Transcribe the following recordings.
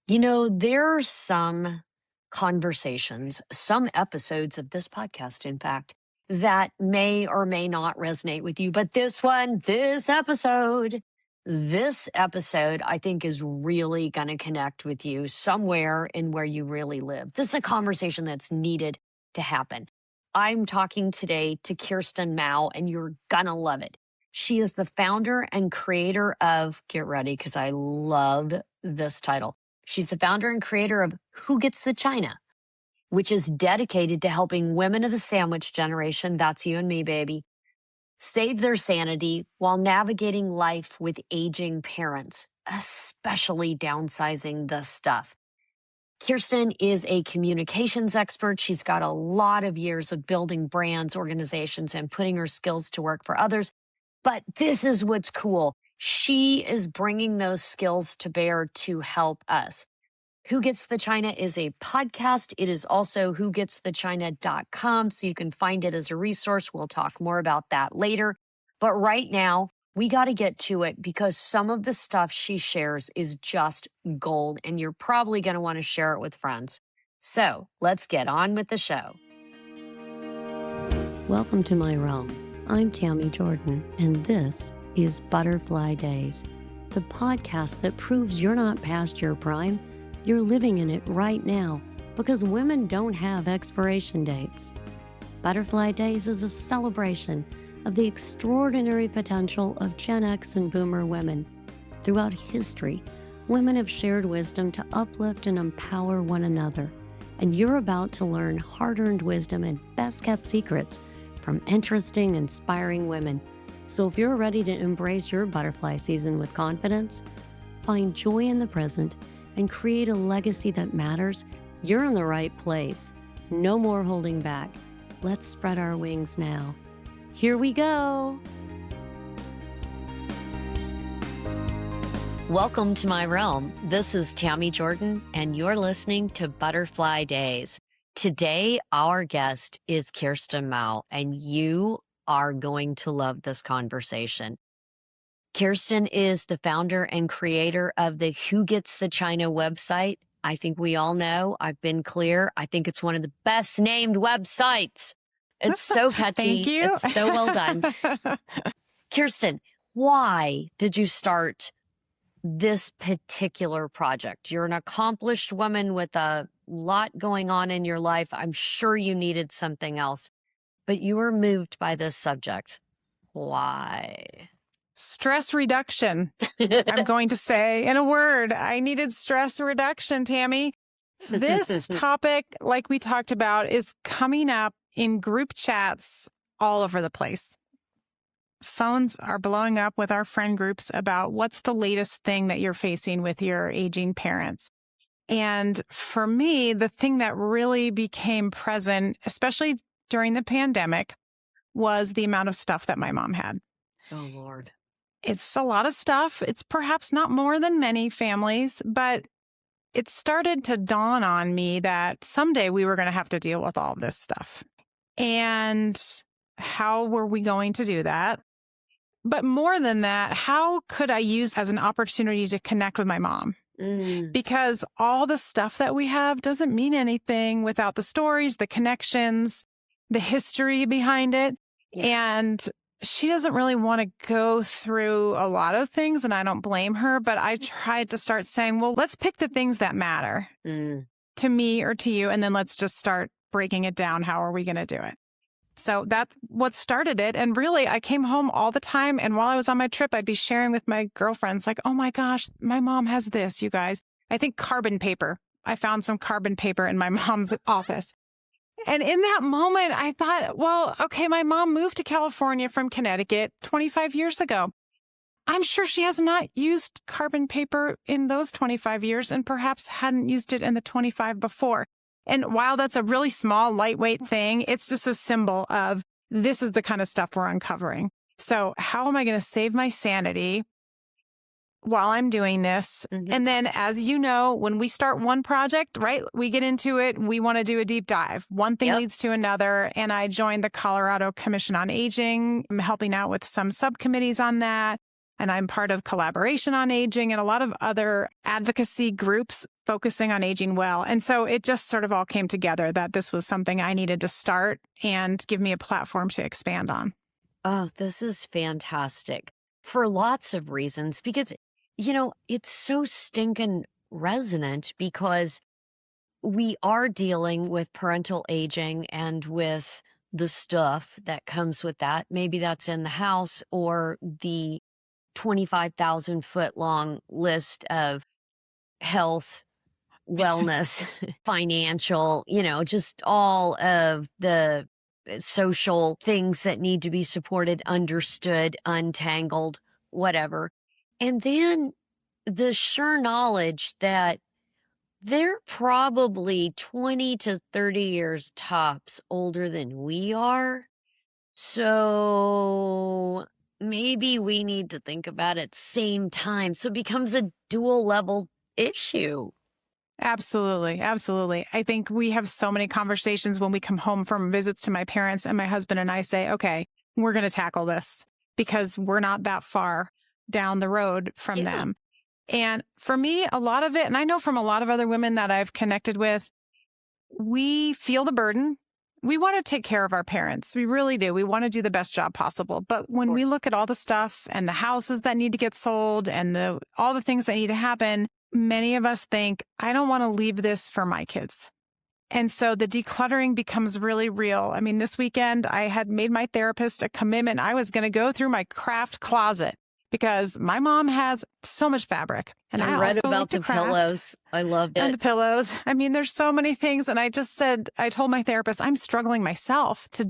There are some conversations, some episodes of this podcast, in fact, that may or may not resonate with you. But this episode, I think is really going to connect with you somewhere in where you really live. This is a conversation that's needed to happen. I'm talking today to Kirsten Mau, and you're going to love it. She is the founder and creator of, get ready, because I love this title. She's the founder and creator of Who Gets the China, which is dedicated to helping women of the sandwich generation, that's you and me, baby, save their sanity while navigating life with aging parents, especially downsizing the stuff. Kirsten is a communications expert. She's got a lot of years of building brands, organizations, and putting her skills to work for others. But this is what's cool. She is bringing those skills to bear to help us. Who Gets the China is a podcast. It is also whogetsthechina.com, so you can find it as a resource. We'll talk more about that later. But right now, we got to get to it because some of the stuff she shares is just gold, and you're probably going to want to share it with friends. So let's get on with the show. Welcome to my realm. I'm Tami Jorden, and this is Butterfly Days, the podcast that proves you're not past your prime. You're living in it right now because women don't have expiration dates. Butterfly Days is a celebration of the extraordinary potential of Gen X and Boomer women. Throughout history, women have shared wisdom to uplift and empower one another. And you're about to learn hard-earned wisdom and best-kept secrets from interesting, inspiring women. So if you're ready to embrace your butterfly season with confidence, find joy in the present, and create a legacy that matters, you're in the right place. No more holding back. Let's spread our wings now. Here we go. Welcome to my realm. This is Tami Jorden, and you're listening to Butterfly Days. Today, our guest is Kirsten Mau, and you are going to love this conversation. Kirsten is the founder and creator of the Who Gets the China website. I think we all know, I've been clear, I think it's one of the best named websites. It's so catchy. Thank you. It's so well done. Kirsten, why did you start this particular project? You're an accomplished woman with a lot going on in your life. I'm sure you needed something else, but you were moved by this subject. Why? Stress reduction. I'm going to say in a word, I needed stress reduction, Tami. This topic, like we talked about, is coming up in group chats all over the place. Phones are blowing up with our friend groups about what's the latest thing that you're facing with your aging parents. And for me, the thing that really became present, especially during the pandemic, was the amount of stuff that my mom had. Oh, Lord. It's a lot of stuff. It's perhaps not more than many families, but it started to dawn on me that someday we were going to have to deal with all of this stuff. And how were we going to do that? But more than that, how could I use as an opportunity to connect with my mom? Because all the stuff that we have doesn't mean anything without the stories, the connections, the history behind it. Yeah. And she doesn't really want to go through a lot of things, and I don't blame her, but I tried to start saying, well, let's pick the things that matter to me or to you, and then let's just start breaking it down. How are we going to do it? So that's what started it. And really, I came home all the time, and while I was on my trip, I'd be sharing with my girlfriends, like, oh my gosh, my mom has this, you guys. I think carbon paper. I found some carbon paper in my mom's office. And in that moment, I thought, well, okay, my mom moved to California from Connecticut 25 years ago. I'm sure she has not used carbon paper in those 25 years and perhaps hadn't used it in the 25 before. And while that's a really small, lightweight thing, it's just a symbol of this is the kind of stuff we're uncovering. So how am I going to save my sanity while I'm doing this? And then, as you know, when we start one project, right, we get into it, we want to do a deep dive. One thing leads to another. And I joined the Colorado Commission on Aging. I'm helping out with some subcommittees on that. And I'm part of Collaboration on Aging and a lot of other advocacy groups focusing on aging well. And so it just sort of all came together that this was something I needed to start and give me a platform to expand on. Oh, this is fantastic for lots of reasons because, it's so stinking resonant because we are dealing with parental aging and with the stuff that comes with that. Maybe that's in the house or the 25,000 foot long list of health, wellness, financial, just all of the social things that need to be supported, understood, untangled, whatever. And then the sure knowledge that they're probably 20 to 30 years tops older than we are. So maybe we need to think about it same time. So it becomes a dual level issue. Absolutely. Absolutely. I think we have so many conversations when we come home from visits to my parents, and my husband and I say, okay, we're going to tackle this because we're not that far down the road from Yeah. them. And for me, a lot of it, and I know from a lot of other women that I've connected with, we feel the burden. We want to take care of our parents. We really do. We want to do the best job possible. But when we course. look at all the stuff and the houses that need to get sold and all the things that need to happen, many of us think, I don't want to leave this for my kids. And so the decluttering becomes really real. I mean, this weekend, I had made my therapist a commitment. I was going to go through my craft closet because my mom has so much fabric. And I read also about like to the craft. pillows. I loved And the it. pillows. I mean, there's so many things. And I told my therapist, I'm struggling myself to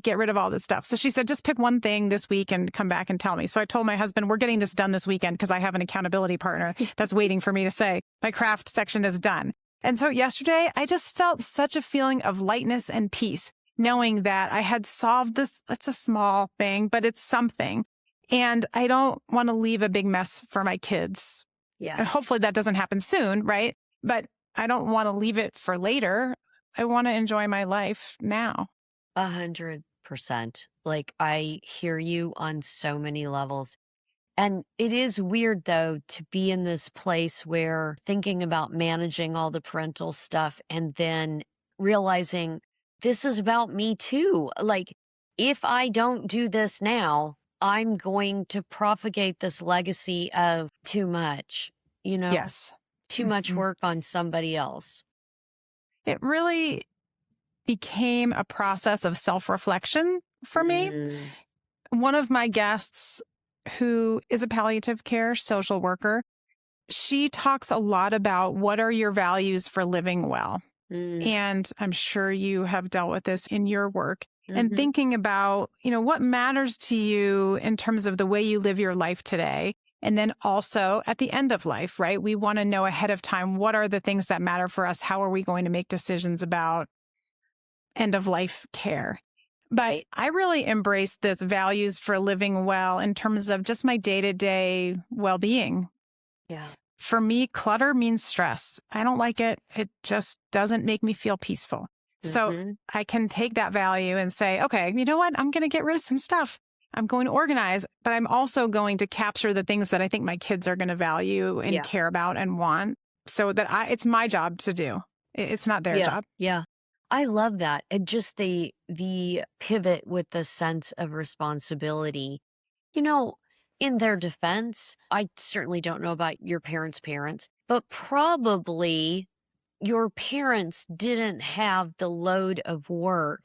get rid of all this stuff. So she said, just pick one thing this week and come back and tell me. So I told my husband, we're getting this done this weekend because I have an accountability partner that's waiting for me to say my craft section is done. And so yesterday, I just felt such a feeling of lightness and peace, knowing that I had solved this. It's a small thing, but it's something. And I don't want to leave a big mess for my kids. Yeah. And hopefully that doesn't happen soon, right? But I don't want to leave it for later. I want to enjoy my life now. 100%. Like, I hear you on so many levels. And it is weird, though, to be in this place where thinking about managing all the parental stuff and then realizing this is about me too. Like, if I don't do this now, I'm going to propagate this legacy of too much, Yes. too much work on somebody else. It really became a process of self-reflection for me. One of my guests, who is a palliative care social worker, she talks a lot about what are your values for living well. And I'm sure you have dealt with this in your work and thinking about, what matters to you in terms of the way you live your life today. And then also at the end of life, right? We want to know ahead of time, what are the things that matter for us? How are we going to make decisions about end of life care? But I really embrace this values for living well in terms of just my day-to-day well-being. Yeah. For me, clutter means stress. I don't like it. It just doesn't make me feel peaceful. So I can take that value and say, okay, you know what? I'm going to get rid of some stuff. I'm going to organize, but I'm also going to capture the things that I think my kids are going to value and care about and want, so that it's my job to do. It's not their job. Yeah. I love that. And just the pivot with the sense of responsibility. In their defense, I certainly don't know about your parents' parents, but probably your parents didn't have the load of work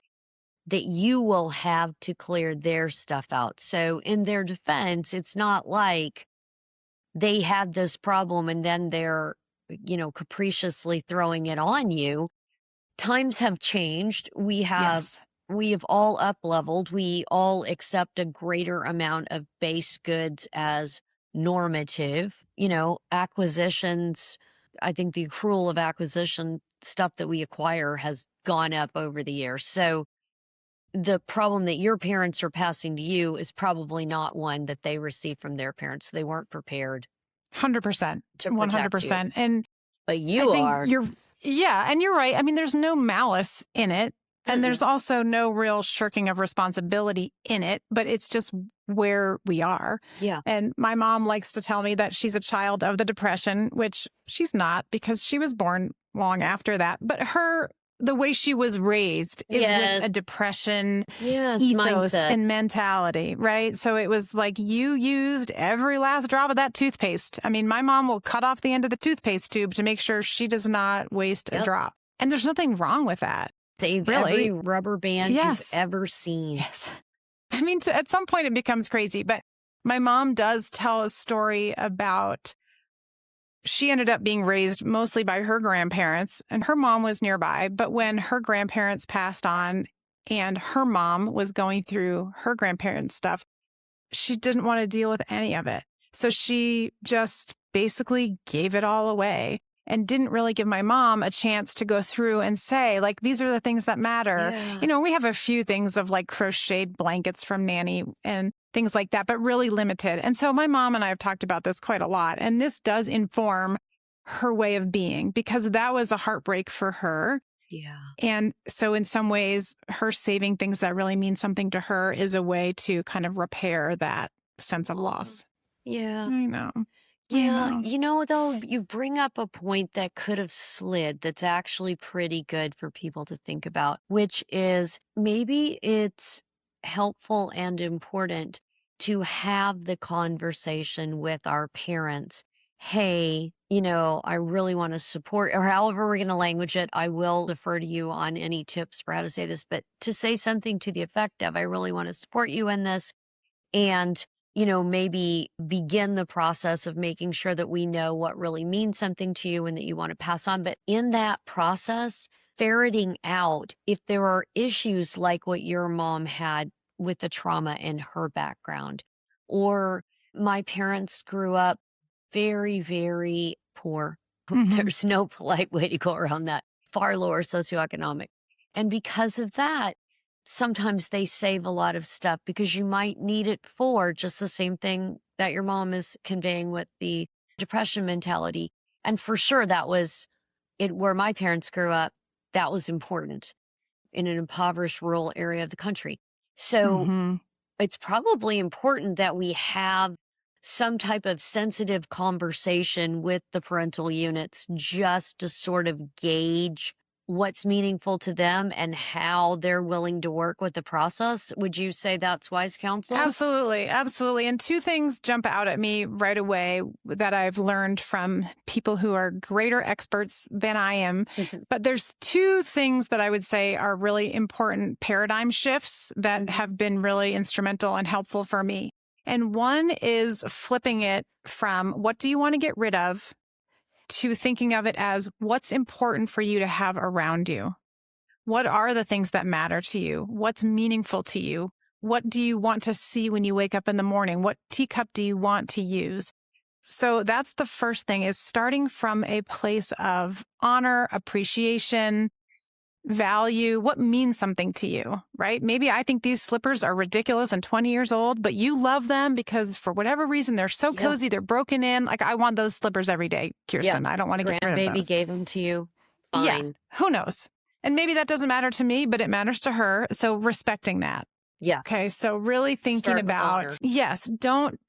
that you will have to clear their stuff out. So in their defense, it's not like they had this problem and then they're, capriciously throwing it on you. Times have changed. We have all up leveled. We all accept a greater amount of base goods as normative. Acquisitions, I think the accrual of acquisition stuff that we acquire has gone up over the years. So the problem that your parents are passing to you is probably not one that they received from their parents. They weren't prepared. 100%. To protect 100%. But you are. And you're right. I mean, there's no malice in it. And there's also no real shirking of responsibility in it, but it's just where we are. Yeah. And my mom likes to tell me that she's a child of the Depression, which she's not because she was born long after that. But the way she was raised is with a Depression ethos mindset and mentality, right? So it was like you used every last drop of that toothpaste. I mean, my mom will cut off the end of the toothpaste tube to make sure she does not waste a drop. And there's nothing wrong with that. Save every rubber band you've ever seen. Yes. I mean, at some point it becomes crazy, but my mom does tell a story about she ended up being raised mostly by her grandparents, and her mom was nearby. But when her grandparents passed on and her mom was going through her grandparents' stuff, she didn't want to deal with any of it. So she just basically gave it all away and didn't really give my mom a chance to go through and say, like, these are the things that matter. Yeah. You know, we have a few things of like crocheted blankets from Nanny and things like that, but really limited. And so my mom and I have talked about this quite a lot. And this does inform her way of being because that was a heartbreak for her. Yeah. And so in some ways, her saving things that really mean something to her is a way to kind of repair that sense of loss. Yeah. I know. Yeah, though, you bring up a point that could have slid that's actually pretty good for people to think about, which is maybe it's helpful and important to have the conversation with our parents. Hey, I really want to support, or however we're going to language it. I will defer to you on any tips for how to say this, but to say something to the effect of, I really want to support you in this. And maybe begin the process of making sure that we know what really means something to you and that you want to pass on. But in that process, ferreting out if there are issues like what your mom had with the trauma in her background, or my parents grew up very, very poor. There's no polite way to go around that. Far lower socioeconomic. And because of that, sometimes they save a lot of stuff because you might need it for just the same thing that your mom is conveying with the Depression mentality. And for sure, that was it where my parents grew up. That was important in an impoverished rural area of the country. So it's probably important that we have some type of sensitive conversation with the parental units just to sort of gauge what's meaningful to them and how they're willing to work with the process. Would you say that's wise counsel? Absolutely. Absolutely. And two things jump out at me right away that I've learned from people who are greater experts than I am. But there's two things that I would say are really important paradigm shifts that have been really instrumental and helpful for me. And one is flipping it from what do you want to get rid of to thinking of it as what's important for you to have around you. What are the things that matter to you? What's meaningful to you? What do you want to see when you wake up in the morning? What teacup do you want to use? So that's the first thing, is starting from a place of honor, appreciation, value, what means something to you, right? Maybe I think these slippers are ridiculous and 20 years old, but you love them because for whatever reason, they're so cozy, they're broken in. Like, I want those slippers every day, Kirsten. I don't want to get rid of those. Grandbaby gave them to you. Fine. Yeah, who knows? And maybe that doesn't matter to me, but it matters to her. So respecting that. Yes. Okay, so really thinking about, don't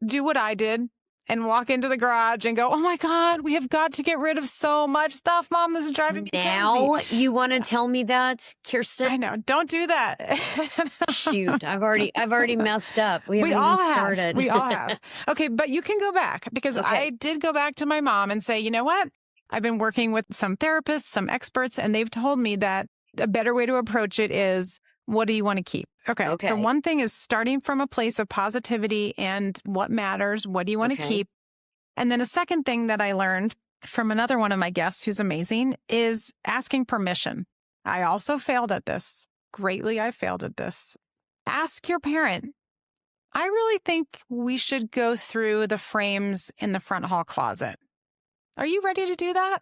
do what I did and walk into the garage and go, oh my God, we have got to get rid of so much stuff, Mom. This is driving me now crazy. You want to tell me that, Kirsten? I know. Don't do that. Shoot, I've already messed up. We haven't even started. We all have. Okay, but you can go back because I did go back to my mom and say, you know what? I've been working with some therapists, some experts, and they've told me that a better way to approach it is, what do you want to keep? Okay. So one thing is starting from a place of positivity and what matters. What do you want to keep? And then a second thing that I learned from another one of my guests who's amazing is asking permission. I also failed at this. Greatly, I failed at this. Ask your parent. I really think we should go through the frames in the front hall closet. Are you ready to do that?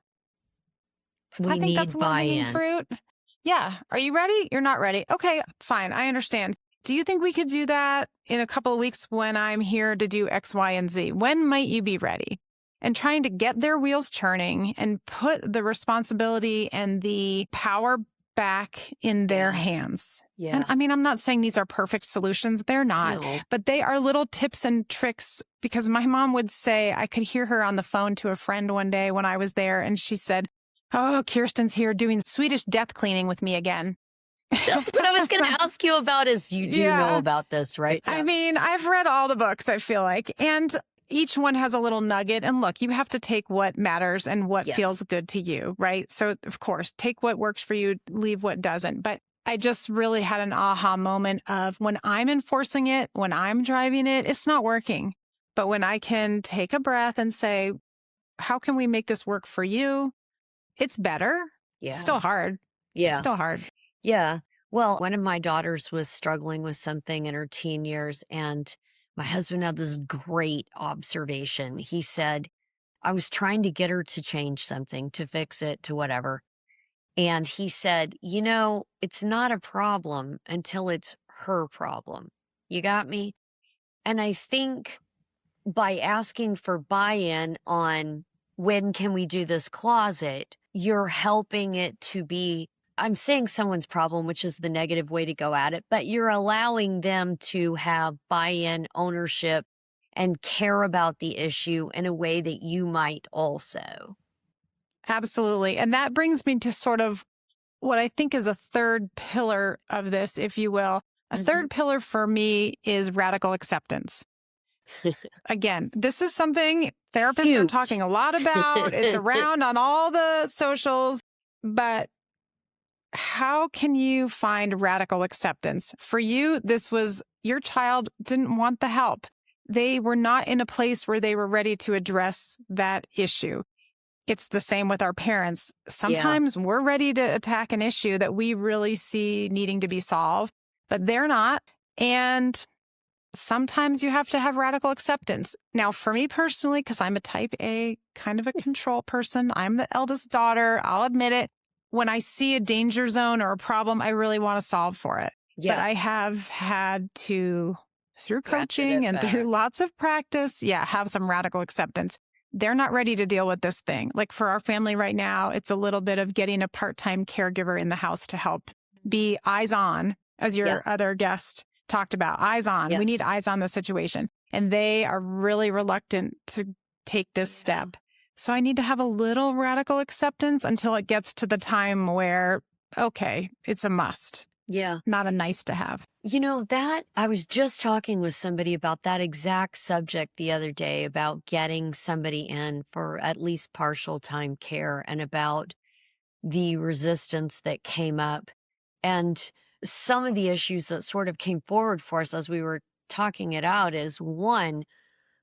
I think that's low-hanging fruit. Yeah. Are you ready? You're not ready. Okay, fine. I understand. Do you think we could do that in a couple of weeks when I'm here to do X, Y, and Z? When might you be ready? And trying to get their wheels churning and put the responsibility and the power back in their hands. Yeah. And I mean, I'm not saying these are perfect solutions. They're not, No. but they are little tips and tricks, because my mom would say, I could hear her on the phone to a friend one day when I was there, and she said, "Oh, Kirsten's here doing Swedish death cleaning with me again." That's what I was going to ask you about, is you do know about this, right? I mean, I've read all the books, I feel like, and each one has a little nugget. And look, you have to take what matters and what feels good to you, right? So, of course, take what works for you, leave what doesn't. But I just really had an aha moment of, when I'm enforcing it, when I'm driving it, it's not working. But when I can take a breath and say, how can we make this work for you? It's better. Yeah. Still hard. Yeah. Still hard. Yeah. Well, one of my daughters was struggling with something in her teen years, and my husband had this great observation. He said, I was trying to get her to change something, to fix it, to whatever. And he said, it's not a problem until it's her problem. You got me? And I think by asking for buy-in on, when can we do this closet, you're helping it to be, I'm saying someone's problem, which is the negative way to go at it, but you're allowing them to have buy-in, ownership, and care about the issue in a way that you might also. Absolutely. And that brings me to sort of what I think is a third pillar of this, if you will. A third pillar for me is radical acceptance. Again, this is something therapists are talking a lot about. It's around on all the socials, but how can you find radical acceptance? For you, this was, your child didn't want the help. They were not in a place where they were ready to address that issue. It's the same with our parents. Sometimes we're ready to attack an issue that we really see needing to be solved, but they're not. And sometimes you have to have radical acceptance. Now, for me personally, because I'm a type A, kind of a control person, I'm the eldest daughter, I'll admit it. When I see a danger zone or a problem, I really want to solve for it. Yeah. But I have had to, through coaching and through lots of practice, have some radical acceptance. They're not ready to deal with this thing. Like for our family right now, it's a little bit of getting a part-time caregiver in the house to help be eyes on, as your other guest talked about. Eyes on. We need eyes on the situation. And they are really reluctant to take this step. So I need to have a little radical acceptance until it gets to the time where, okay, it's a must. Yeah. Not a nice to have. That I was just talking with somebody about that exact subject the other day, about getting somebody in for at least partial time care, and about the resistance that came up. And some of the issues that sort of came forward for us as we were talking it out is, one,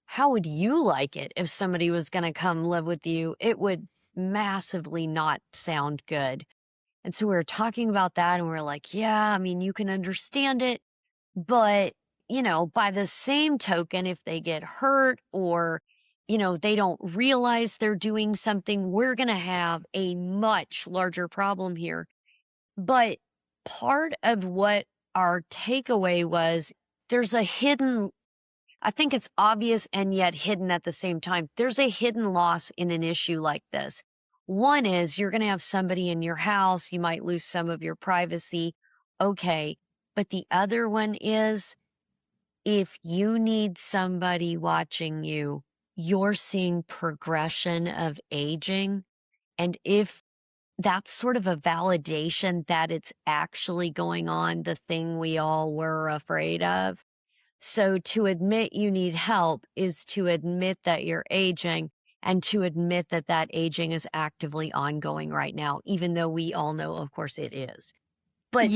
how would you like it if somebody was going to come live with you? It would massively not sound good. And so we were talking about that, and we're like, you can understand it, but, by the same token, if they get hurt or, they don't realize they're doing something, we're going to have a much larger problem here. But part of what our takeaway was, there's a hidden, I think it's obvious and yet hidden at the same time. There's a hidden loss in an issue like this. One is, you're going to have somebody in your house. You might lose some of your privacy. Okay. But the other one is, if you need somebody watching you, you're seeing progression of aging. And if that's sort of a validation that it's actually going on, the thing we all were afraid of. So to admit you need help is to admit that you're aging, and to admit that that aging is actively ongoing right now, even though we all know, of course, it is. But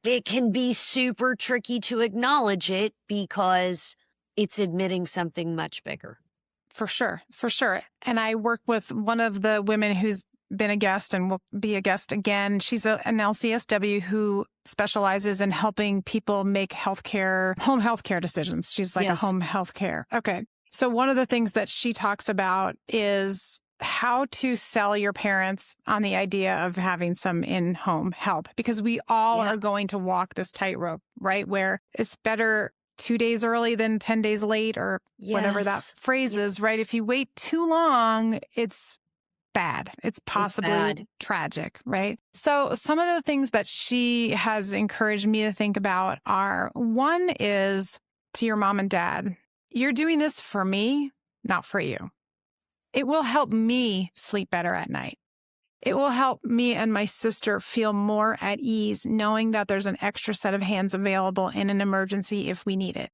it can be super tricky to acknowledge it, because it's admitting something much bigger. For sure. For sure. And I work with one of the women who's been a guest and will be a guest again. She's an LCSW who specializes in helping people make home healthcare decisions. She's like a home healthcare. Okay. So one of the things that she talks about is how to sell your parents on the idea of having some in-home help, because we all are going to walk this tightrope, right? Where it's better 2 days early than 10 days late, or whatever that phrase is, right? If you wait too long, it's bad. It's possibly bad. tragic, right? So some of the things that she has encouraged me to think about are, one is to your mom and dad, you're doing this for me, not for you. It will help me sleep better at night. It will help me and my sister feel more at ease knowing that there's an extra set of hands available in an emergency if we need it.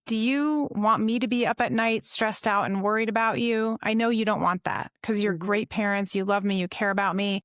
Do you want me to be up at night, stressed out and worried about you? I know you don't want that because you're great parents. You love me. You care about me.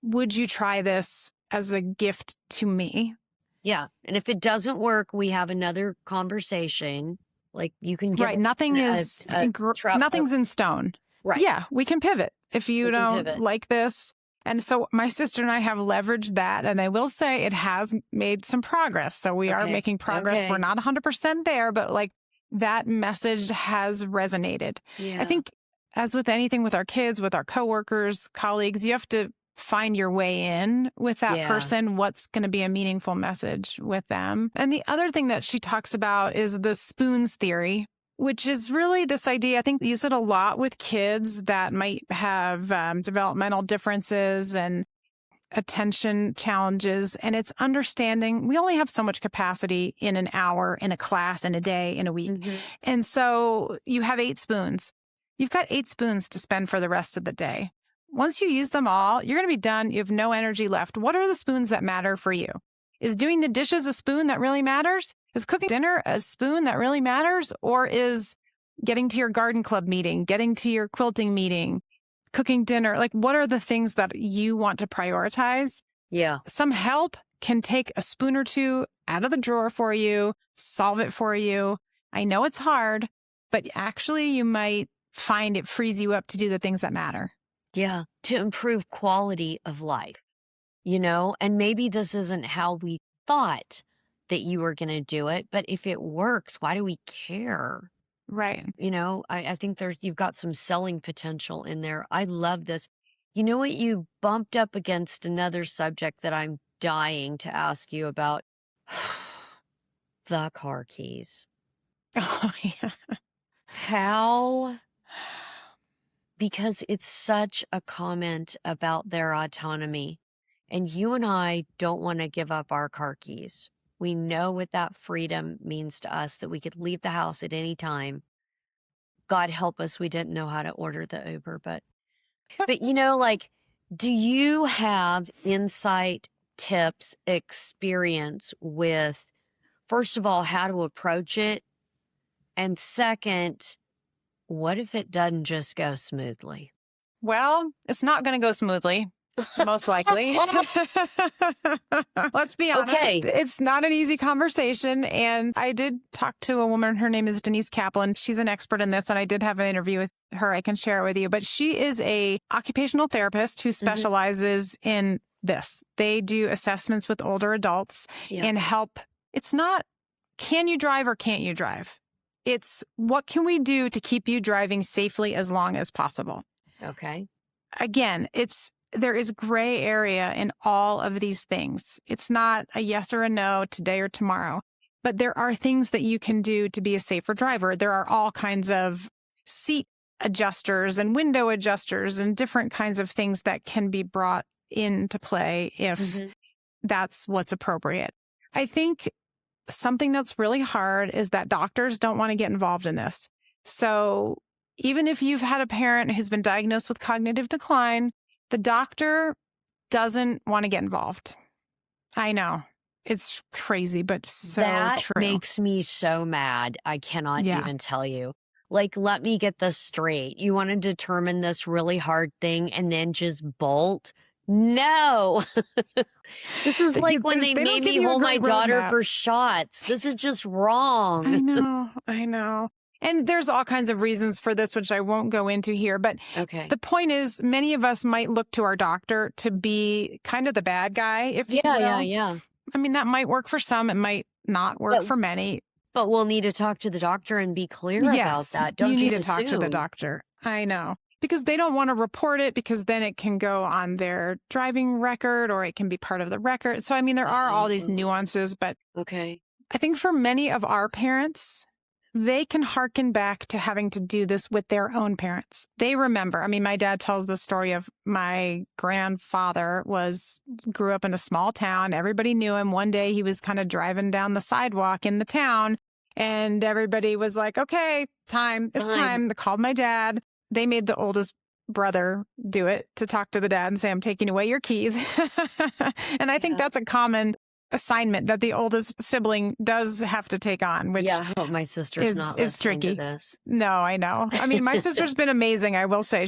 Would you try this as a gift to me? Yeah. And if it doesn't work, we have another conversation. Like you can get right. Nothing is nothing's in stone. Right. Yeah, we can pivot if you don't pivot. like this. And so my sister and I have leveraged that. And I will say it has made some progress. So we are making progress. Okay. We're not 100% there, but like that message has resonated. Yeah. I think as with anything with our kids, with our coworkers, colleagues, you have to find your way in with that person, what's going to be a meaningful message with them. And the other thing that she talks about is the spoons theory, which is really this idea. I think they use it a lot with kids that might have developmental differences and attention challenges. And it's understanding we only have so much capacity in an hour, in a class, in a day, in a week. And so you have 8 spoons. You've got 8 spoons to spend for the rest of the day. Once you use them all, you're going to be done. You have no energy left. What are the spoons that matter for you? Is doing the dishes a spoon that really matters? Is cooking dinner a spoon that really matters? Or is getting to your garden club meeting, getting to your quilting meeting, cooking dinner? Like, what are the things that you want to prioritize? Yeah. Some help can take a spoon or 2 out of the drawer for you, solve it for you. I know it's hard, but actually you might find it frees you up to do the things that matter. Yeah. To improve quality of life, and maybe this isn't how we thought that you were going to do it, but if it works, why do we care? Right. I think you've got some selling potential in there. I love this. You know what? You bumped up against another subject that I'm dying to ask you about. The car keys. Oh, yeah. How? Because it's such a comment about their autonomy. And you and I don't want to give up our car keys. We know what that freedom means to us, that we could leave the house at any time. God help us, we didn't know how to order the Uber. But do you have insight, tips, experience with, first of all, how to approach it? And second, what if it doesn't just go smoothly? Well, it's not going to go smoothly, most likely. Let's be honest. Okay. It's not an easy conversation. And I did talk to a woman. Her name is Denise Kaplan. She's an expert in this. And I did have an interview with her. I can share it with you. But she is a occupational therapist who specializes in this. They do assessments with older adults and help. It's not, can you drive or can't you drive? It's what can we do to keep you driving safely as long as possible? Okay. Again, there is gray area in all of these things. It's not a yes or a no today or tomorrow, but there are things that you can do to be a safer driver. There are all kinds of seat adjusters and window adjusters and different kinds of things that can be brought into play if that's what's appropriate. I think something that's really hard is that doctors don't want to get involved in this. So even if you've had a parent who's been diagnosed with cognitive decline, the doctor doesn't want to get involved. I know. It's crazy, but so that true. Makes me so mad. I cannot even tell you. Like, let me get this straight. You want to determine this really hard thing and then just bolt? No. This is like when they made me hold my daughter for shots. This is just wrong. I know. And there's all kinds of reasons for this, which I won't go into here. But the point is, many of us might look to our doctor to be kind of the bad guy, if you will. Yeah. I mean, that might work for some. It might not work for many. But we'll need to talk to the doctor and be clear about that. Don't you just need to talk to the doctor. I know. Because they don't want to report it because then it can go on their driving record or it can be part of the record. So, I mean, there are all these nuances. But I think for many of our parents, they can hearken back to having to do this with their own parents. They remember. I mean, my dad tells the story of my grandfather grew up in a small town. Everybody knew him. One day he was kind of driving down the sidewalk in the town and everybody was like, okay, it's time. They called my dad. They made the oldest brother do it to talk to the dad and say, I'm taking away your keys. And I think that's a common assignment that the oldest sibling does have to take on, which I hope my sister's not listening tricky. to this. No, I know. I mean, my sister's been amazing. I will say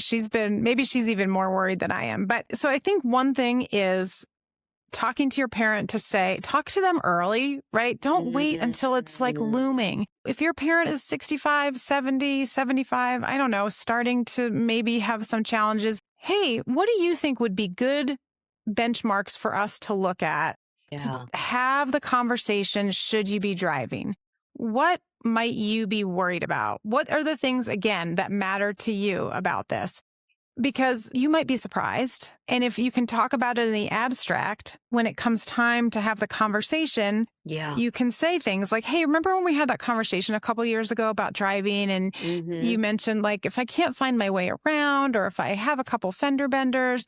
maybe she's even more worried than I am. But so I think one thing is talking to your parent to talk to them early, right? Don't wait until it's like looming. If your parent is 65, 70, 75, I don't know, starting to maybe have some challenges, hey, what do you think would be good benchmarks for us to look at? To have the conversation, should you be driving? What might you be worried about? What are the things, again, that matter to you about this? Because you might be surprised. And if you can talk about it in the abstract, when it comes time to have the conversation, you can say things like, hey, remember when we had that conversation a couple years ago about driving? And you mentioned, like, if I can't find my way around or if I have a couple fender benders,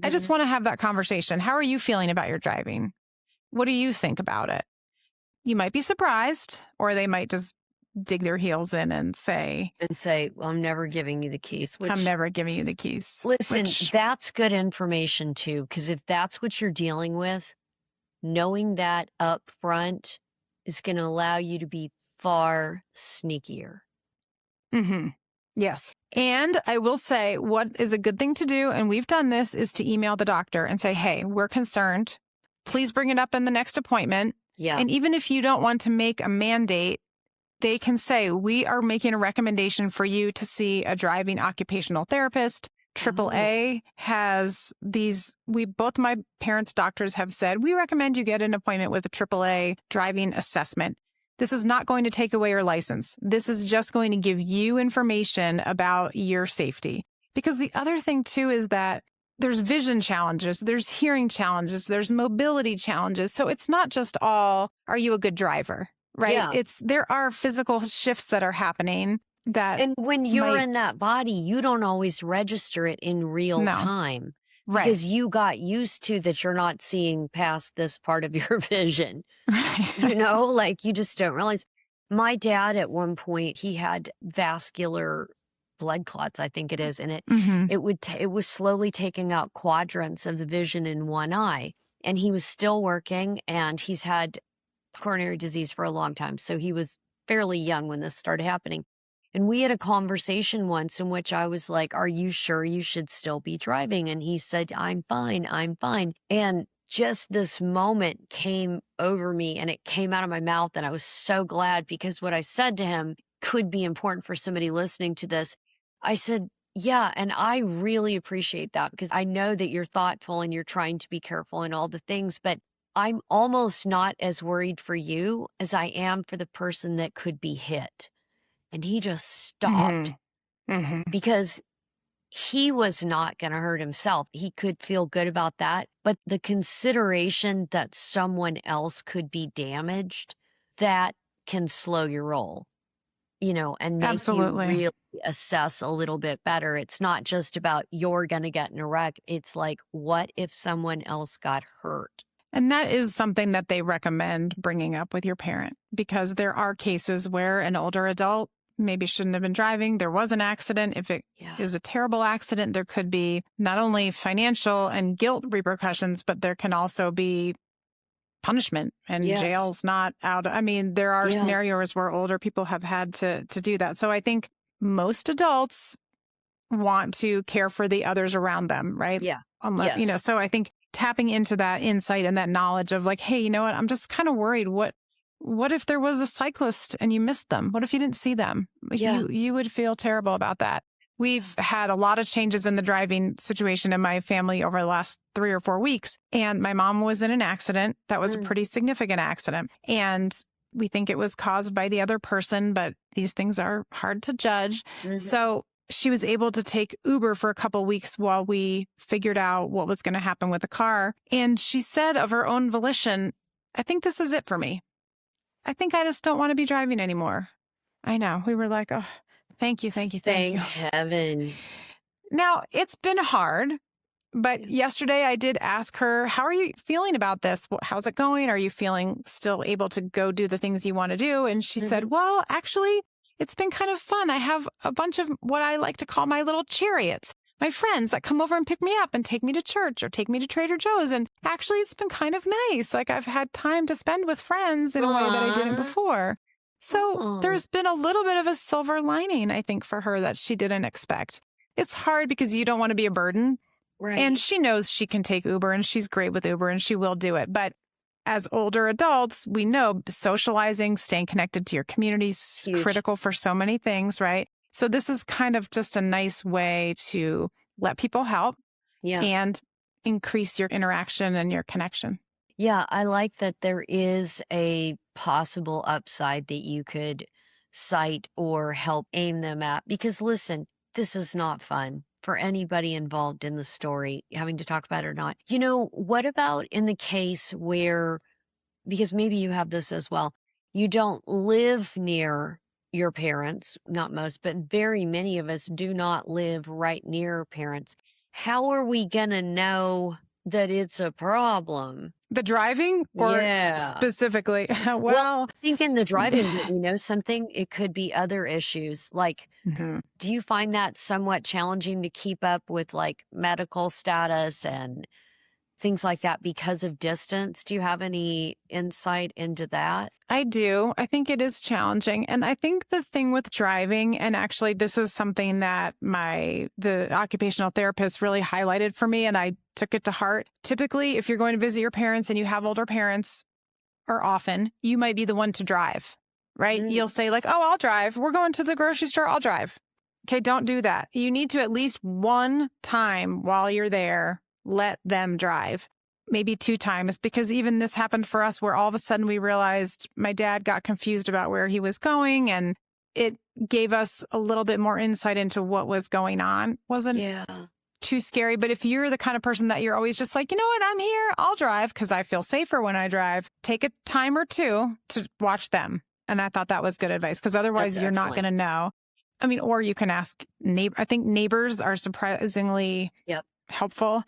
I just want to have that conversation. How are you feeling about your driving? What do you think about it? You might be surprised, or they might just dig their heels in and say, well, I'm never giving you the keys. I'm never giving you the keys. Listen, that's good information too, because if that's what you're dealing with, knowing that up front is going to allow you to be far sneakier. Yes. And I will say what is a good thing to do, and we've done this, is to email the doctor and say, hey, we're concerned. Please bring it up in the next appointment. And even if you don't want to make a mandate, they can say, we are making a recommendation for you to see a driving occupational therapist. AAA has both my parents' doctors have said, we recommend you get an appointment with a AAA driving assessment. This is not going to take away your license. This is just going to give you information about your safety. Because the other thing too is that there's vision challenges, there's hearing challenges, there's mobility challenges. So it's not just all, are you a good driver, right? There are physical shifts that are happening that. And when you're in that body, you don't always register it in real time. Right. Because you got used to that you're not seeing past this part of your vision. Right. Like you just don't realize. My dad at one point, he had vascular blood clots, I think it is, and it was slowly taking out quadrants of the vision in one eye, and he was still working, and he's had coronary disease for a long time, so he was fairly young when this started happening. And we had a conversation once in which I was like, are you sure you should still be driving? And he said, I'm fine. And just this moment came over me, and it came out of my mouth, and I was so glad, because what I said to him could be important for somebody listening to this. I said, yeah, and I really appreciate that, because I know that you're thoughtful and you're trying to be careful and all the things, but I'm almost not as worried for you as I am for the person that could be hit. And he just stopped because he was not going to hurt himself. He could feel good about that. But the consideration that someone else could be damaged, that can slow your roll, and make you really assess a little bit better. It's not just about you're going to get in a wreck. It's like, what if someone else got hurt? And that is something that they recommend bringing up with your parent, because there are cases where an older adult maybe shouldn't have been driving. There was an accident. If it is a terrible accident, there could be not only financial and guilt repercussions, but there can also be punishment, and jail's not out. I mean, there are scenarios where older people have had to do that. So I think most adults want to care for the others around them, right? Yeah. Unless, so I think tapping into that insight and that knowledge of like, hey, you know what? I'm just kind of worried. What if there was a cyclist and you missed them? What if you didn't see them? You would feel terrible about that. We've had a lot of changes in the driving situation in my family over the last 3 or 4 weeks. And my mom was in an accident that was a pretty significant accident. And we think it was caused by the other person, but these things are hard to judge. So she was able to take Uber for a couple of weeks while we figured out what was going to happen with the car. And she said of her own volition, I think this is it for me. I think I just don't want to be driving anymore. I know. We were like, oh, thank you, thank you, thank Thank you. heaven. Now, it's been hard, but yesterday I did ask her, how are you feeling about this? How's it going? Are you feeling still able to go do the things you want to do? And she said, well, actually, it's been kind of fun. I have a bunch of what I like to call my little chariots, my friends that come over and pick me up and take me to church or take me to Trader Joe's. And actually, it's been kind of nice. Like I've had time to spend with friends in a way that I didn't before. So there's been a little bit of a silver lining, I think, for her that she didn't expect. It's hard because you don't want to be a burden. Right. And she knows she can take Uber and she's great with Uber and she will do it. But as older adults, we know socializing, staying connected to your community is critical for so many things, right? So this is kind of just a nice way to let people help and increase your interaction and your connection. Yeah, I like that there is a possible upside that you could cite or help aim them at. Because listen, this is not fun for anybody involved in the story, having to talk about it or not. What about in the case where, because maybe you have this as well, you don't live near your parents, not most, but very many of us do not live right near parents. How are we going to know that it's a problem? The driving or specifically? Well, I think in the driving, something, it could be other issues. Like, do you find that somewhat challenging to keep up with like medical status and things like that because of distance? Do you have any insight into that? I do. I think it is challenging. And I think the thing with driving, and actually this is something that the occupational therapist really highlighted for me, and I took it to heart. Typically, if you're going to visit your parents and you have older parents, or often, you might be the one to drive, right? You'll say like, oh, I'll drive. We're going to the grocery store. I'll drive. Okay, don't do that. You need to at least one time while you're there, let them drive. Maybe 2 times, because even this happened for us where all of a sudden we realized my dad got confused about where he was going, and it gave us a little bit more insight into what was going on. Wasn't too scary. But if you're the kind of person that you're always just like, you know what, I'm here, I'll drive because I feel safer when I drive, take a time or 2 to watch them. And I thought that was good advice, because otherwise you're not going to know. I mean, or you can ask I think neighbors are surprisingly helpful.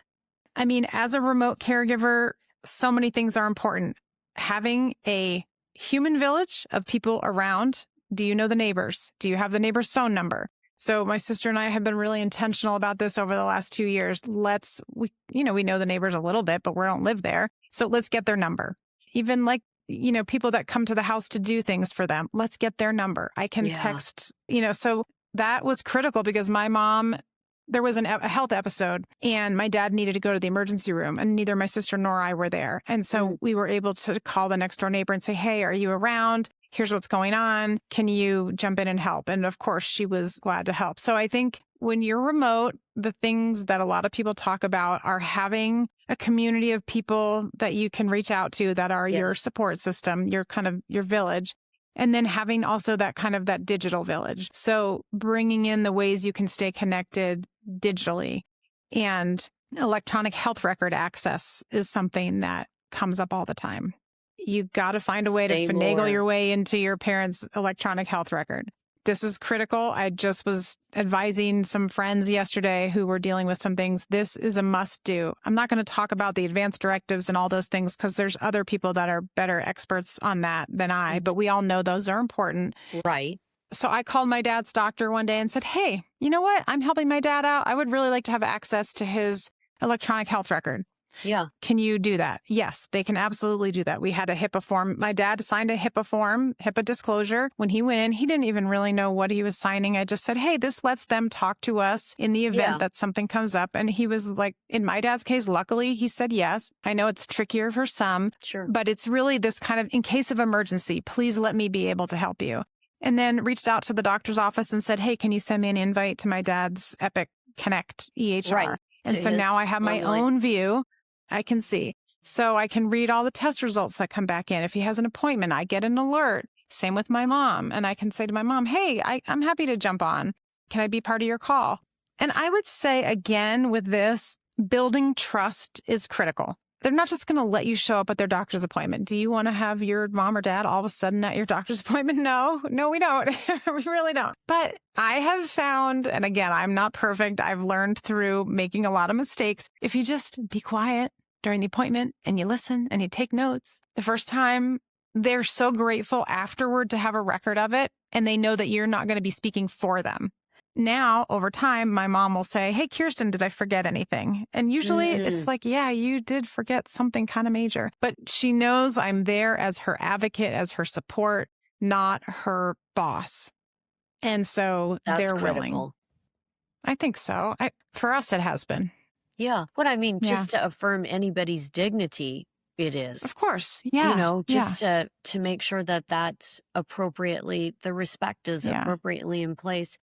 I mean, as a remote caregiver, so many things are important. Having a human village of people around. Do you know the neighbors? Do you have the neighbor's phone number? So my sister and I have been really intentional about this over the last 2 years. We know the neighbors a little bit, but we don't live there. So let's get their number. Even like, people that come to the house to do things for them, let's get their number. I can text, so that was critical because my mom, there was a health episode and my dad needed to go to the emergency room and neither my sister nor I were there. And so we were able to call the next door neighbor and say, hey, are you around? Here's what's going on. Can you jump in and help? And of course, she was glad to help. So I think when you're remote, the things that a lot of people talk about are having a community of people that you can reach out to that are your support system, your kind of your village. And then having also that kind of that digital village. So bringing in the ways you can stay connected digitally, and electronic health record access is something that comes up all the time. You got to find a way to finagle your way into your parents' electronic health record. This is critical. I just was advising some friends yesterday who were dealing with some things. This is a must do. I'm not going to talk about the advanced directives and all those things because there's other people that are better experts on that than I, but we all know those are important. Right. So I called my dad's doctor one day and said, hey, you know what? I'm helping my dad out. I would really like to have access to his electronic health record. Yeah. Can you do that? Yes, they can absolutely do that. We had a HIPAA form. My dad signed a HIPAA form, HIPAA disclosure. When he went in, he didn't even really know what he was signing. I just said, hey, this lets them talk to us in the event that something comes up. And he was like, in my dad's case, luckily, he said yes. I know it's trickier for some, but it's really this kind of, in case of emergency, please let me be able to help you. And then reached out to the doctor's office and said, hey, can you send me an invite to my dad's Epic Connect EHR? Right. And so now I have my own view. I can see. So I can read all the test results that come back in. If he has an appointment, I get an alert. Same with my mom. And I can say to my mom, hey, I'm happy to jump on. Can I be part of your call? And I would say, again, with this, building trust is critical. they're not just going to let you show up at their doctor's appointment. Do you want to have your mom or dad all of a sudden at your doctor's appointment? No, we don't. We really don't. But I have found, and again, I'm not perfect. I've learned through making a lot of mistakes. If you just be quiet during the appointment and you listen and you take notes, the first time they're so grateful afterward to have a record of it. And they know that you're not going to be speaking for them. Now, over time, my mom will say, hey, Kirsten, did I forget anything? And usually it's like, yeah, you did forget something kind of major. But she knows I'm there as her advocate, as her support, not her boss. And so they're willing. I think so. For us, it has been. Yeah. What I mean, just to affirm anybody's dignity, it is. Of course. Yeah. Just to make sure that that's appropriately, the respect is appropriately in place.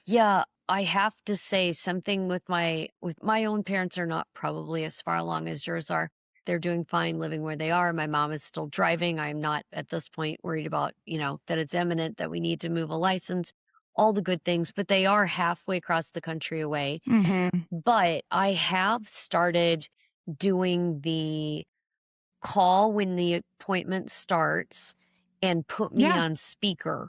Yeah, I have to say something with my own parents are not probably as far along as yours are. They're doing fine living where they are. My mom is still driving. I'm not at this point worried about, that it's imminent that we need to move a license, all the good things, but they are halfway across the country away. But I have started doing the call when the appointment starts and put me on speaker.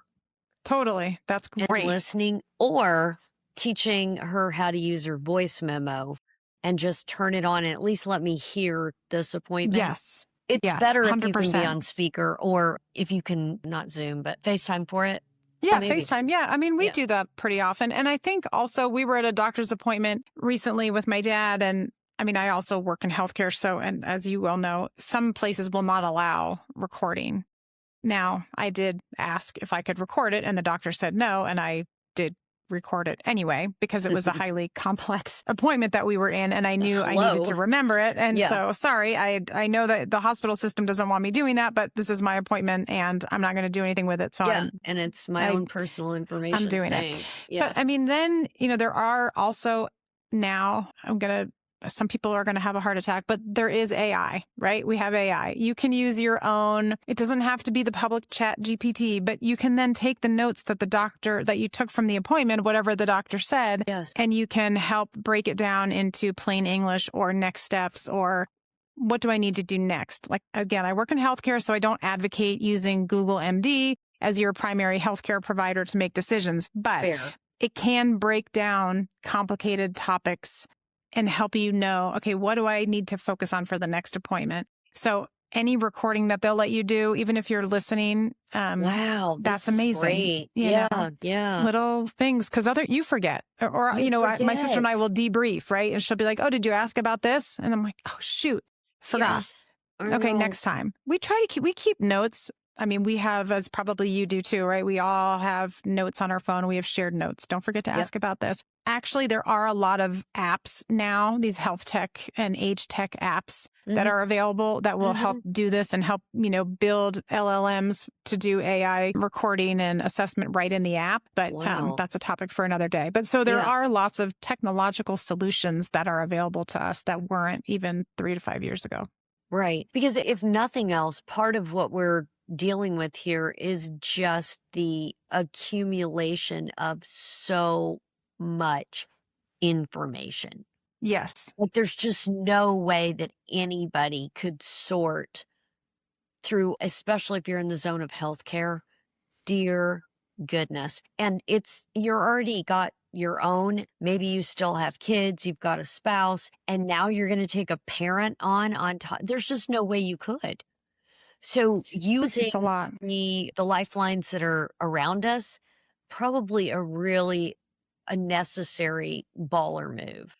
Totally. That's great. And listening, or teaching her how to use her voice memo and just turn it on and at least let me hear this appointment. Yes. It's better 100%. if you can be on speaker, or if you can not Zoom, but FaceTime for it. Yeah, FaceTime. Yeah. I mean, we do that pretty often. And I think also we were at a doctor's appointment recently with my dad. And I mean, I also work in healthcare. So, and as you well know, some places will not allow recording. Now, I did ask if I could record it, and the doctor said no, and I did record it anyway because it was a highly complex appointment that we were in, and I knew I needed to remember it. And so, sorry, I know that the hospital system doesn't want me doing that, but this is my appointment, and I'm not going to do anything with it. So and it's my own personal information. I'm doing it. Yeah. But I mean, then, there are also now, some people are going to have a heart attack, but there is AI, right? We have AI. You can use your own, it doesn't have to be the public chat GPT, but you can then take the notes that you took from the appointment, whatever the doctor said, and you can help break it down into plain English or next steps or what do I need to do next? Like, again, I work in healthcare, so I don't advocate using Google MD as your primary healthcare provider to make decisions, but it can break down complicated topics and help you know, okay, what do I need to focus on for the next appointment? So any recording that they'll let you do, even if you're listening, wow, that's amazing. Great. Yeah. Little things, because you forget. Or my sister and I will debrief, right? And she'll be like, oh, did you ask about this? And I'm like, oh, shoot, forgot. Yes. Okay, next time. We keep notes. I mean, we have, as probably you do too, right? We all have notes on our phone. We have shared notes. Don't forget to ask about this. Actually, there are a lot of apps now, these health tech and age tech apps that are available that will help do this and help, build LLMs to do AI recording and assessment right in the app. But that's a topic for another day. But so there are lots of technological solutions that are available to us that weren't even 3 to 5 years ago. Right. Because if nothing else, part of what we're dealing with here is just the accumulation of so much information. Yes. Like there's just no way that anybody could sort through, especially if you're in the zone of healthcare. Dear goodness. And you're already got your own, maybe you still have kids, you've got a spouse, and now you're going to take a parent on top. There's just no way you could. So using the lifelines that are around us, probably a necessary baller move.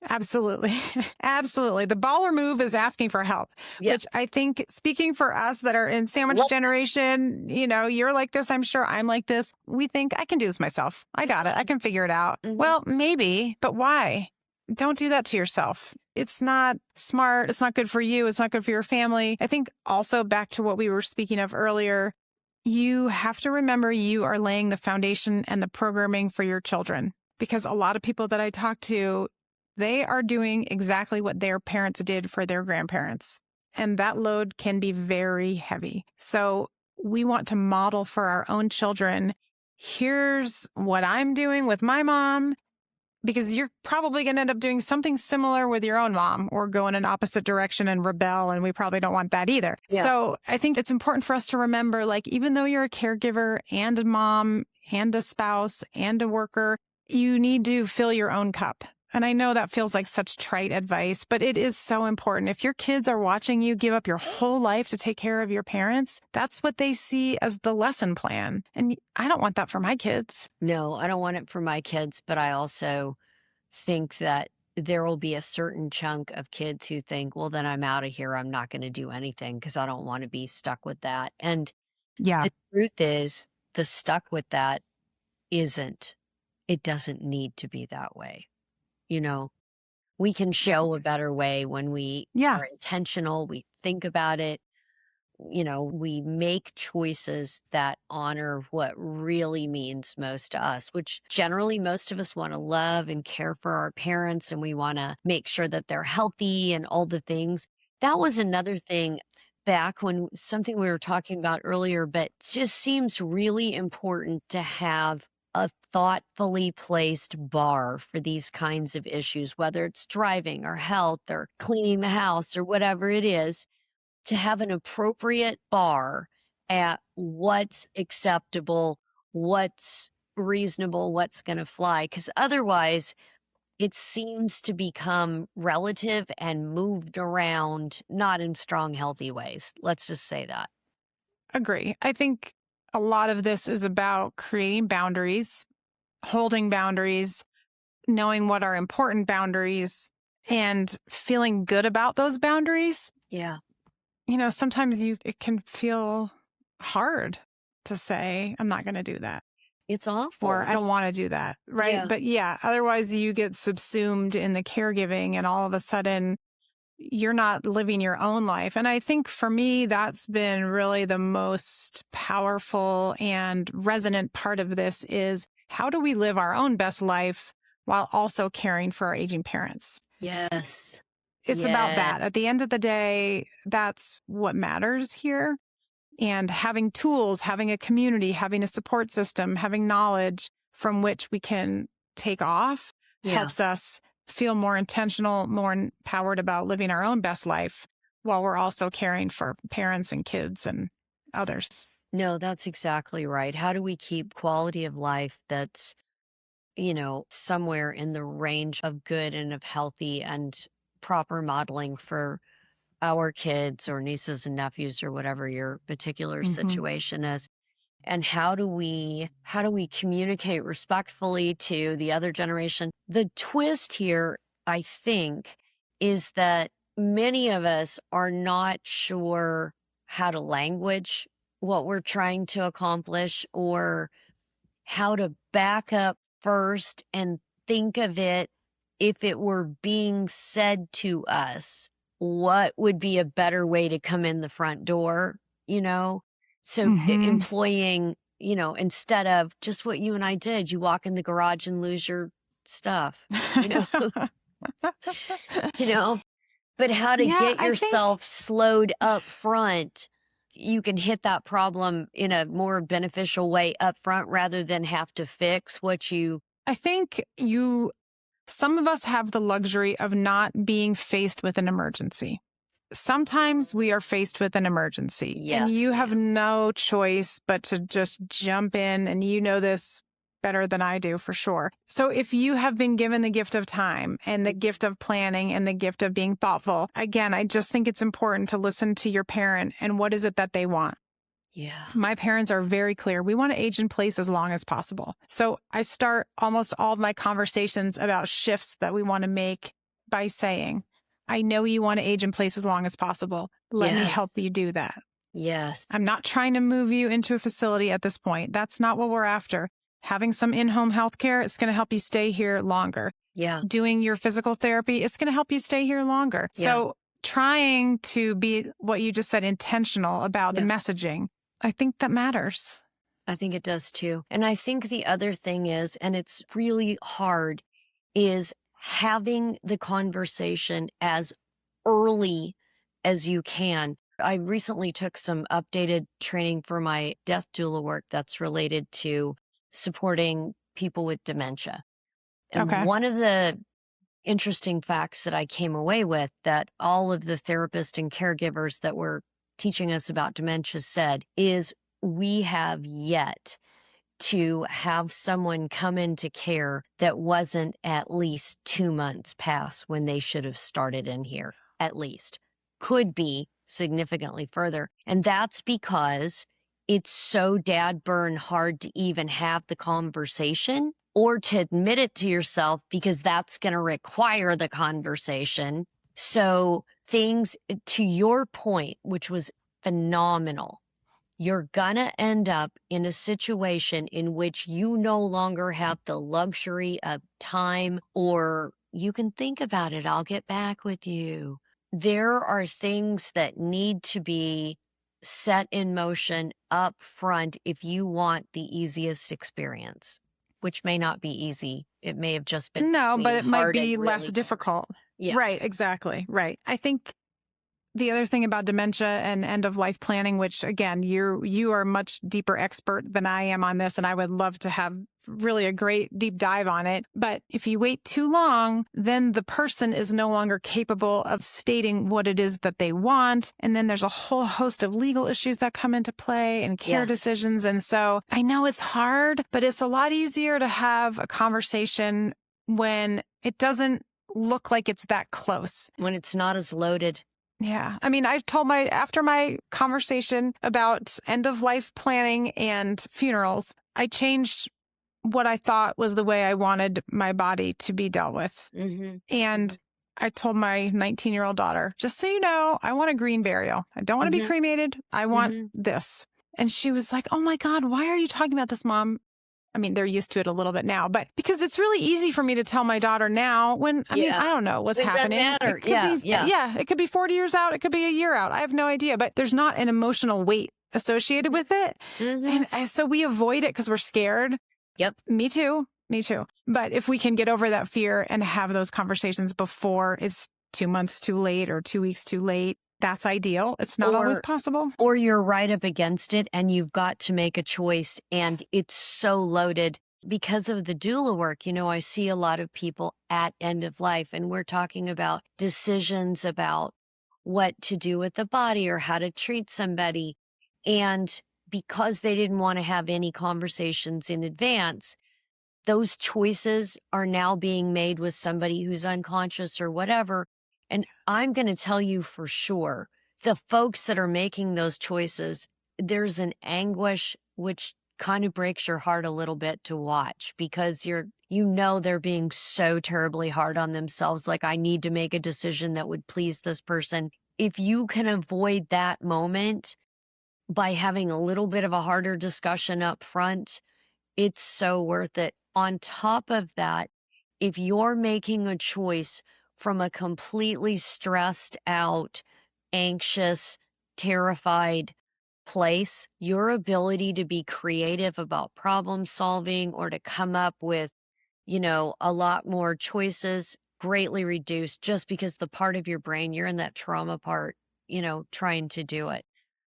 Absolutely. Absolutely. The baller move is asking for help, which I think, speaking for us that are in sandwich generation, you're like this, I'm sure I'm like this. We think I can do this myself. I got it. I can figure it out. Well, maybe, but why? Don't do that to yourself. It's not smart. It's not good for you. It's not good for your family. I think also back to what we were speaking of earlier, you have to remember you are laying the foundation and the programming for your children, because a lot of people that I talk to, they are doing exactly what their parents did for their grandparents. And that load can be very heavy. So we want to model for our own children. Here's what I'm doing with my mom. because you're probably going to end up doing something similar with your own mom or go in an opposite direction and rebel. And we probably don't want that either. Yeah. So I think it's important for us to remember, like, even though you're a caregiver and a mom and a spouse and a worker, you need to fill your own cup. And I know that feels like such trite advice, but it is so important. If your kids are watching you give up your whole life to take care of your parents, that's what they see as the lesson plan. And I don't want that for my kids. No, I don't want it for my kids, but I also think that there will be a certain chunk of kids who think, well, then I'm out of here. I'm not going to do anything because I don't want to be stuck with that. And Yeah. the truth is, the stuck with that isn't, it doesn't need to be that way. You know, we can show a better way when we are intentional, we think about it, you know, we make choices that honor what really means most to us, which generally most of us want to love and care for our parents, and we want to make sure that they're healthy and all the things. That was another thing back when something we were talking about earlier, but it just seems really important to have a thoughtfully placed bar for these kinds of issues, whether it's driving or health or cleaning the house or whatever it is, to have an appropriate bar at what's acceptable, what's reasonable, what's going to fly. Because otherwise, it seems to become relative and moved around, not in strong, healthy ways. Let's just say that. Agree. I think a lot of this is about creating boundaries, holding boundaries, knowing what are important boundaries, and feeling good about those boundaries. Yeah. You know, sometimes it can feel hard to say, I'm not going to do that. It's awful. Or I don't want to do that. Right. Yeah. But yeah, otherwise you get subsumed in the caregiving and all of a sudden you're not living your own life. And I think for me, that's been really the most powerful and resonant part of this is how do we live our own best life while also caring for our aging parents? Yes. It's about that. At the end of the day, that's what matters here. And having tools, having a community, having a support system, having knowledge from which we can take off helps us feel more intentional, more empowered about living our own best life while we're also caring for parents and kids and others. No, that's exactly right. How do we keep quality of life that's, you know, somewhere in the range of good and of healthy and proper modeling for our kids or nieces and nephews or whatever your particular situation is? And how do we communicate respectfully to the other generation? The twist here, I think, is that many of us are not sure how to language what we're trying to accomplish or how to back up first and think of it if it were being said to us, what would be a better way to come in the front door, you know? So employing, you know, instead of just what you and I did, you walk in the garage and lose your stuff, you know, you know, but how to get yourself slowed up front. You can hit that problem in a more beneficial way up front rather than have to fix what you. I think some of us have the luxury of not being faced with an emergency. Sometimes we are faced with an emergency and you have no choice but to just jump in, and you know this better than I do for sure. So if you have been given the gift of time and the gift of planning and the gift of being thoughtful, again, I just think it's important to listen to your parent and what is it that they want. Yeah. My parents are very clear. We want to age in place as long as possible. So I start almost all of my conversations about shifts that we want to make by saying, I know you want to age in place as long as possible. Let me help you do that. Yes. I'm not trying to move you into a facility at this point. That's not what we're after. Having some in-home health care, it's going to help you stay here longer. Yeah. Doing your physical therapy, it's going to help you stay here longer. Yeah. So trying to be what you just said, intentional about the messaging, I think that matters. I think it does too. And I think the other thing is, and it's really hard, is having the conversation as early as you can. I recently took some updated training for my death doula work that's related to supporting people with dementia. And Okay. one of the interesting facts that I came away with that all of the therapists and caregivers that were teaching us about dementia said is we have yet to have someone come into care that wasn't at least 2 months past when they should have started in here, at least. Could be significantly further. And that's because it's so dad burn hard to even have the conversation or to admit it to yourself because that's going to require the conversation. So things, to your point, which was phenomenal, you're gonna end up in a situation in which you no longer have the luxury of time, or you can think about it, I'll get back with you. There are things that need to be set in motion up front if you want the easiest experience, which may not be easy. It may have just been No, but it might hard be and less really difficult. Yeah. Right, exactly. Right. I think the other thing about dementia and end of life planning, which again, you are a much deeper expert than I am on this, and I would love to have really a great deep dive on it. But if you wait too long, then the person is no longer capable of stating what it is that they want. And then there's a whole host of legal issues that come into play and care Yes. decisions. And so I know it's hard, but it's a lot easier to have a conversation when it doesn't look like it's that close. when it's not as loaded. Yeah. I mean, after my conversation about end of life planning and funerals, I changed what I thought was the way I wanted my body to be dealt with. Mm-hmm. And I told my 19-year-old daughter, just so you know, I want a green burial. I don't want to be cremated. I want this. And she was like, oh my God, why are you talking about this, Mom? I mean, they're used to it a little bit now, but because it's really easy for me to tell my daughter now when, I mean, I don't know what's happening. It doesn't matter. Yeah. It could be 40 years out. It could be a year out. I have no idea, but there's not an emotional weight associated with it. And so we avoid it because we're scared. Yep. Me too. But if we can get over that fear and have those conversations before it's 2 months too late or 2 weeks too late, that's ideal. It's not always possible. Or you're right up against it and you've got to make a choice and it's so loaded because of the doula work. You know, I see a lot of people at end of life and we're talking about decisions about what to do with the body or how to treat somebody. And because they didn't want to have any conversations in advance, those choices are now being made with somebody who's unconscious or whatever. And I'm going to tell you for sure, the folks that are making those choices, there's an anguish which kind of breaks your heart a little bit to watch because they're being so terribly hard on themselves. Like, I need to make a decision that would please this person. If you can avoid that moment by having a little bit of a harder discussion up front, it's so worth it. On top of that, if you're making a choice from a completely stressed out, anxious, terrified place, your ability to be creative about problem solving or to come up with, a lot more choices greatly reduced just because the part of your brain, you're in that trauma part, trying to do it.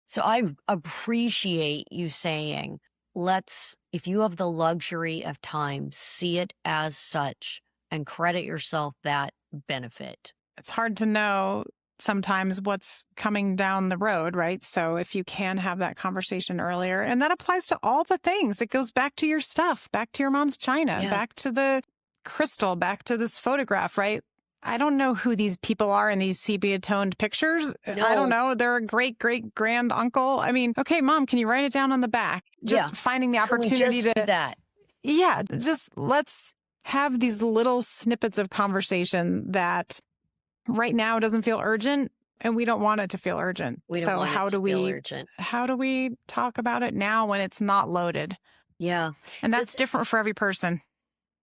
So I appreciate you saying, if you have the luxury of time, see it as such and credit yourself that benefit. It's hard to know sometimes what's coming down the road, right? So if you can have that conversation earlier, and that applies to all the things, it goes back to your stuff, back to your mom's china, back to the crystal, back to this photograph, right? I don't know who these people are in these sepia-toned pictures. No. I don't know. They're a great-great-grand uncle. I mean, okay, Mom, can you write it down on the back? Just finding the opportunity to do that. Yeah, just let's have these little snippets of conversation that right now doesn't feel urgent and we don't want it to feel urgent. How do we talk about it now when it's not loaded? Yeah. And that's different for every person.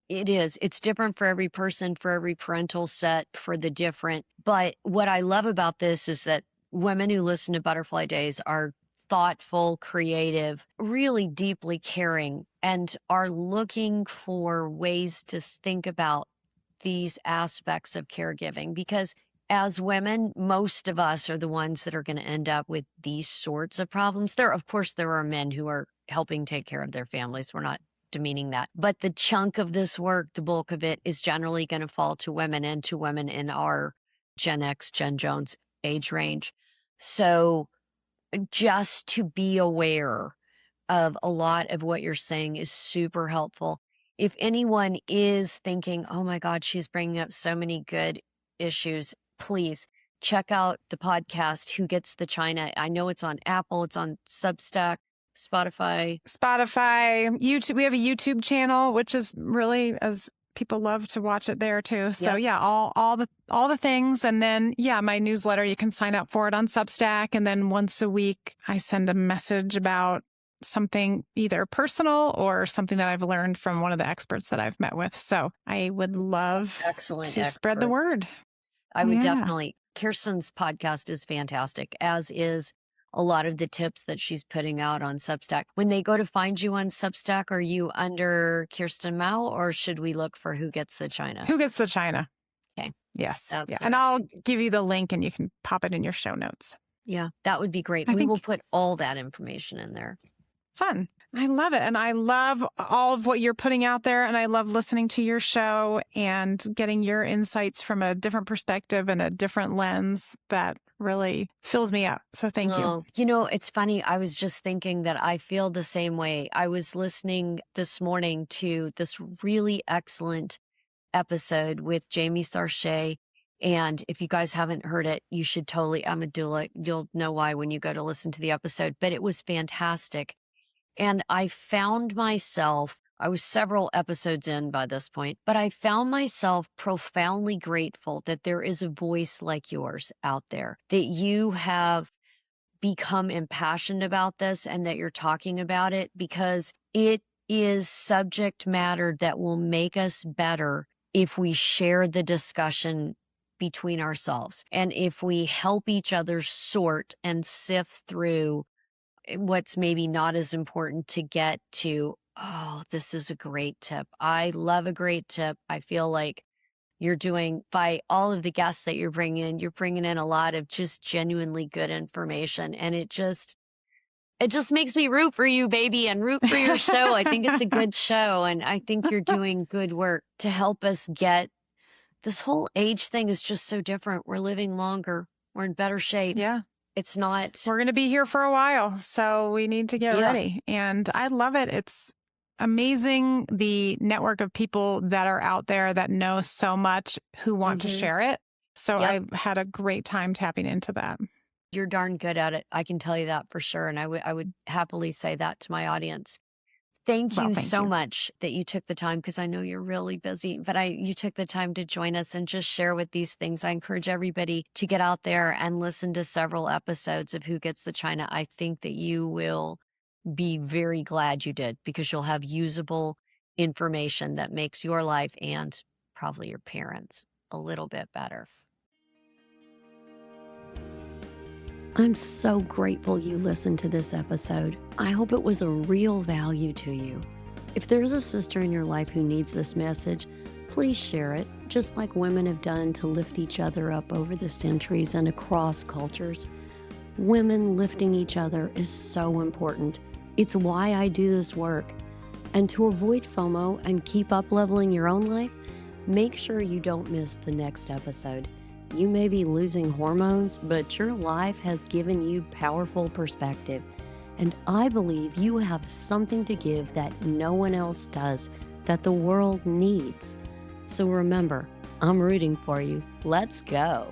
It is. It's different for every person, for every parental set, for the different. But what I love about this is that women who listen to Butterfly Days are thoughtful, creative, really deeply caring, and are looking for ways to think about these aspects of caregiving. Because as women, most of us are the ones that are going to end up with these sorts of problems. Of course, there are men who are helping take care of their families. We're not demeaning that. But the chunk of this work, the bulk of it, is generally going to fall to women and to women in our Gen X, Gen Jones age range. So just to be aware of a lot of what you're saying is super helpful. If anyone is thinking, oh my God, she's bringing up so many good issues, please check out the podcast, Who Gets the China? I know it's on Apple, it's on Substack, Spotify, YouTube. We have a YouTube channel, which is really, as people love to watch it there too. So Yep. yeah, all the things. And then my newsletter, you can sign up for it on Substack. And then once a week, I send a message about something either personal or something that I've learned from one of the experts that I've met with. So I would love excellent to spread the experts. word. I would Yeah. definitely. Kirsten's podcast is fantastic, as is a lot of the tips that she's putting out on Substack. When they go to find you on Substack, are you under Kirsten Mau, or should we look for Who Gets the China? Who Gets the China? Okay. Yes. That's Yeah. what And I was I'll thinking. give you the link and you can pop it in your show notes. Yeah, that would be great. I We think- will put all that information in there. Fun. I love it. And I love all of what you're putting out there. And I love listening to your show and getting your insights from a different perspective and a different lens that really fills me up. So thank you. Oh, you know, it's funny. I was just thinking that I feel the same way. I was listening this morning to this really excellent episode with Jamie Sarche. And if you guys haven't heard it, you should totally, I'm a doula. You'll know why when you go to listen to the episode, but it was fantastic. And I found myself, I was several episodes in by this point, but I found myself profoundly grateful that there is a voice like yours out there, that you have become impassioned about this and that you're talking about it, because it is subject matter that will make us better if we share the discussion between ourselves and if we help each other sort and sift through what's maybe not as important to get to, oh, this is a great tip. I love a great tip. I feel like you're doing, by all of the guests that you're bringing in a lot of just genuinely good information. And it just makes me root for you, baby, and root for your show. I think it's a good show. And I think you're doing good work to help us get, this whole age thing is just so different. We're living longer. We're in better shape. Yeah. It's not. We're going to be here for a while, so we need to get ready. And I love it. It's amazing, the network of people that are out there that know so much who want to share it. So I had a great time tapping into that. You're darn good at it. I can tell you that for sure. And I would happily say that to my audience. Thank you so much that you took the time, because I know you're really busy, but you took the time to join us and just share with these things. I encourage everybody to get out there and listen to several episodes of Who Gets the China. I think that you will be very glad you did, because you'll have usable information that makes your life and probably your parents a little bit better. I'm so grateful you listened to this episode. I hope it was a real value to you. If there's a sister in your life who needs this message, please share it, just like women have done to lift each other up over the centuries and across cultures. Women lifting each other is so important. It's why I do this work. And to avoid FOMO and keep up leveling your own life, make sure you don't miss the next episode. You may be losing hormones, but your life has given you powerful perspective. And I believe you have something to give that no one else does, that the world needs. So remember, I'm rooting for you. Let's go.